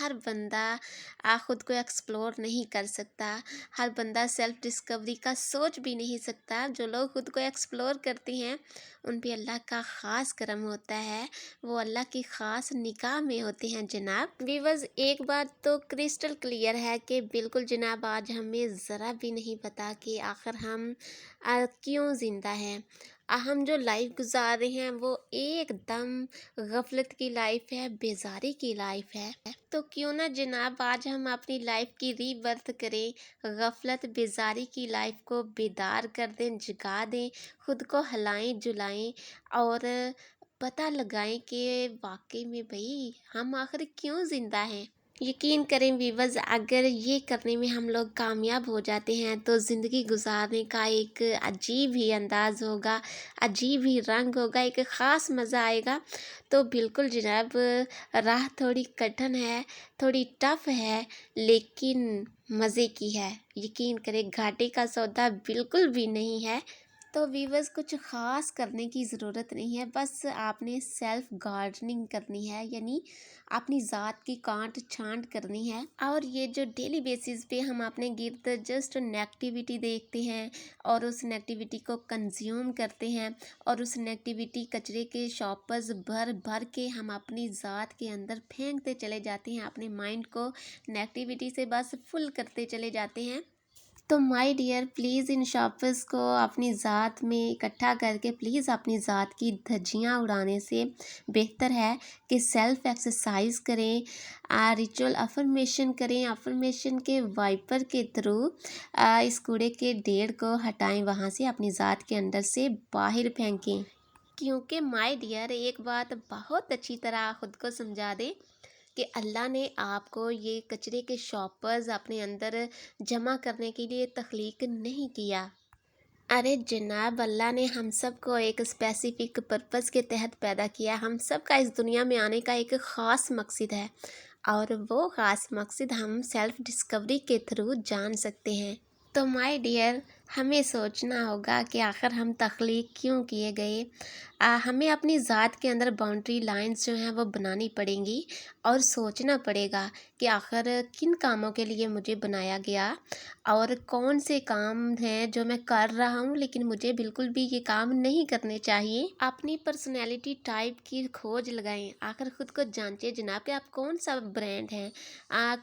ہر بندہ خود کو ایکسپلور نہیں کر سکتا، ہر بندہ سیلف ڈسکوری کا سوچ بھی نہیں سکتا۔ جو لوگ خود کو ایکسپلور کرتے ہیں ان پہ اللہ کا خاص کرم ہوتا ہے، وہ اللہ کی خاص نگاہ میں ہوتے ہیں جناب۔ ویورز ایک بات تو کرسٹل کلیئر ہے کہ بالکل جناب آج ہمیں ذرا بھی نہیں پتا کہ آخر ہم کیوں زندہ ہیں۔ ہم جو لائف گزار رہے ہیں وہ ایک دم غفلت کی لائف ہے، بیزاری کی لائف ہے۔ تو کیوں نہ جناب آج ہم اپنی لائف کی ری برتھ کریں، غفلت بیزاری کی لائف کو بیدار کر دیں، جگا دیں، خود کو ہلائیں جلائیں اور پتہ لگائیں کہ واقعی میں بھئی ہم آخر کیوں زندہ ہیں۔ یقین کریں ویورز اگر یہ کرنے میں ہم لوگ کامیاب ہو جاتے ہیں تو زندگی گزارنے کا ایک عجیب ہی انداز ہوگا، عجیب ہی رنگ ہوگا، ایک خاص مزہ آئے گا۔ تو بالکل جناب راہ تھوڑی کٹھن ہے، تھوڑی ٹف ہے لیکن مزے کی ہے۔ یقین کریں گھاٹے کا سودا بالکل بھی نہیں ہے۔ تو ویورز کچھ خاص کرنے کی ضرورت نہیں ہے، بس آپ نے سیلف گارڈننگ کرنی ہے، یعنی اپنی ذات کی کانٹ چھانٹ کرنی ہے۔ اور یہ جو ڈیلی بیسس پہ ہم اپنے گرد جسٹ نیگیٹیوٹی دیکھتے ہیں اور اس نیگیٹیوٹی کو کنزیوم کرتے ہیں اور اس نیگیٹیوٹی کچرے کے شاپرز بھر بھر کے ہم اپنی ذات کے اندر پھینکتے چلے جاتے ہیں، اپنے مائنڈ کو نیگیٹیوٹی سے بس فل کرتے چلے جاتے ہیں۔ تو my dear please in shoppers کو اپنی ذات میں اکٹھا کر کے پلیز اپنی ذات کی دھجیاں اڑانے سے بہتر ہے کہ سیلف ایکسرسائز کریں، ریچول افرمیشن کریں، افرمیشن کے وائپر کے تھرو اس کوڑے کے ڈھیر کو ہٹائیں، وہاں سے اپنی ذات کے اندر سے باہر پھینکیں۔ کیونکہ مائی ڈیئر ایک بات بہت اچھی طرح خود کو سمجھا دیں کہ اللہ نے آپ کو یہ کچرے کے شاپرز اپنے اندر جمع کرنے کے لیے تخلیق نہیں کیا۔ ارے جناب اللہ نے ہم سب کو ایک اسپیسیفک پرپس کے تحت پیدا کیا، ہم سب کا اس دنیا میں آنے کا ایک خاص مقصد ہے اور وہ خاص مقصد ہم سیلف ڈسکوری کے تھرو جان سکتے ہیں۔ تو مائی ڈیئر ہمیں سوچنا ہوگا کہ آخر ہم تخلیق کیوں کیے گئے۔ ہمیں اپنی ذات کے اندر باؤنڈری لائنز جو ہیں وہ بنانی پڑیں گی اور سوچنا پڑے گا کہ آخر کن کاموں کے لیے مجھے بنایا گیا اور کون سے کام ہیں جو میں کر رہا ہوں لیکن مجھے بالکل بھی یہ کام نہیں کرنے چاہیے۔ اپنی پرسنالٹی ٹائپ کی کھوج لگائیں، آخر خود کو جانچیں جناب کہ آپ کون سا برانڈ ہیں،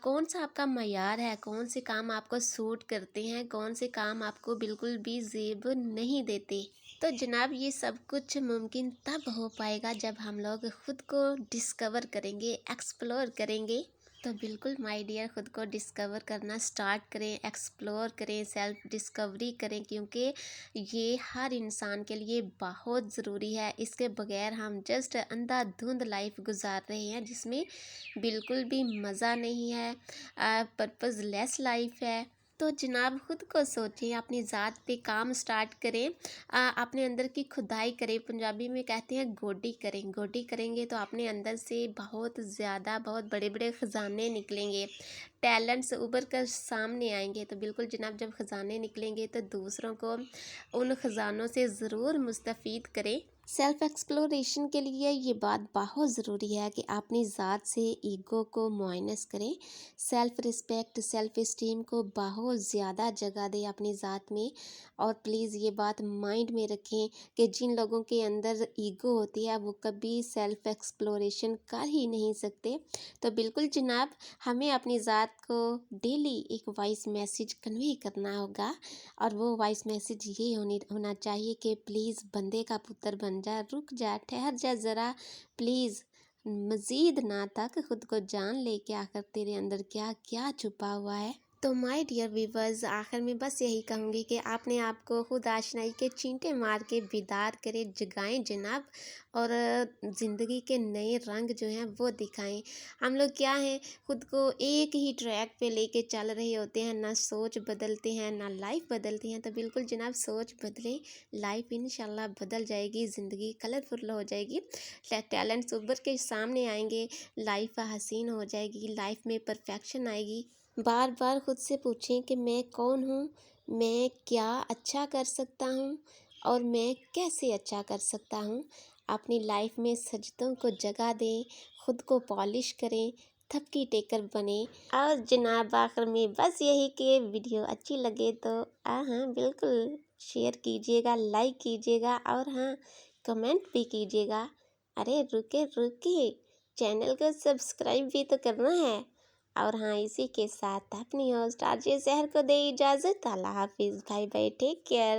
کون سا آپ کا معیار ہے، کون سے کام آپ کو سوٹ کرتے ہیں، کون سے کام آپ کو بالکل بھی زیب نہیں دیتے۔ تو جناب یہ سب کچھ ممکن تب ہو پائے گا جب ہم لوگ خود کو ڈسکور کریں گے، ایکسپلور کریں گے۔ تو بالکل مائی ڈیئر خود کو ڈسکور کرنا سٹارٹ کریں، ایکسپلور کریں، سیلف ڈسکوری کریں کیونکہ یہ ہر انسان کے لیے بہت ضروری ہے۔ اس کے بغیر ہم جسٹ اندھا دھند لائف گزار رہے ہیں جس میں بالکل بھی مزہ نہیں ہے، پرپز لیس لائف ہے۔ تو جناب خود کو سوچیں، اپنی ذات پہ کام سٹارٹ کریں، اپنے اندر کی کھدائی کریں، پنجابی میں کہتے ہیں گوڈی کریں، گوڈی کریں گے تو اپنے اندر سے بہت زیادہ بہت بڑے بڑے خزانے نکلیں گے، ٹیلنٹس ابھر کر سامنے آئیں گے۔ تو بالکل جناب جب خزانے نکلیں گے تو دوسروں کو ان خزانوں سے ضرور مستفید کریں۔ سیلف ایکسپلوریشن کے لیے یہ بات بہت ضروری ہے کہ اپنی ذات سے ایگو کو مائنس کریں، سیلف رسپیکٹ سیلف اسٹیم کو بہت زیادہ جگہ دیں اپنی ذات میں۔ اور پلیز یہ بات مائنڈ میں رکھیں کہ جن لوگوں کے اندر ایگو ہوتی ہے وہ کبھی سیلف ایکسپلوریشن کر ہی نہیں سکتے۔ تو بالکل جناب ہمیں اپنی ذات کو ڈیلی ایک وائس میسیج کنوے کرنا ہوگا اور وہ وائس میسیج یہ ہونا چاہیے کہ پلیز بندے کا پتر بن جا، رک جا، ٹھہر جا ذرا، پلیز مزید نہ تک خود کو جان لے کہ آخر تیرے اندر کیا کیا چھپا ہوا ہے۔ تو مائی ڈیئر ویورز آخر میں بس یہی کہوں گی کہ آپ نے آپ کو خود آشنائی کے چینٹے مار کے بیدار کرے، جگائیں جناب اور زندگی کے نئے رنگ جو ہیں وہ دکھائیں۔ ہم لوگ کیا ہیں خود کو ایک ہی ٹریک پہ لے کے چل رہے ہوتے ہیں، نہ سوچ بدلتے ہیں نہ لائف بدلتے ہیں۔ تو بالکل جناب سوچ بدلیں، لائف انشاءاللہ بدل جائے گی، زندگی کلرفل ہو جائے گی، ٹیلنٹس ابھر کے سامنے آئیں گے، لائف حسین ہو جائے گی، لائف میں پرفیکشن آئے گی۔ بار بار خود سے پوچھیں کہ میں کون ہوں، میں کیا اچھا کر سکتا ہوں اور میں کیسے اچھا کر سکتا ہوں۔ اپنی لائف میں سجدوں کو جگہ دیں، خود کو پالش کریں، تھپ کی ٹیکر بنیں۔ اور جناب آخر میں بس یہی کہ ویڈیو اچھی لگے تو ہاں بالکل شیئر کیجیے گا، لائک کیجیے گا، اور ہاں کمنٹ بھی کیجیے گا۔ ارے رکے چینل کو سبسکرائب بھی تو کرنا ہے۔ اور ہاں اسی کے ساتھ اپنی ہوسٹ RJ سحر کو دے اجازت۔ اللہ حافظ، بائے بائے، ٹیک کیئر۔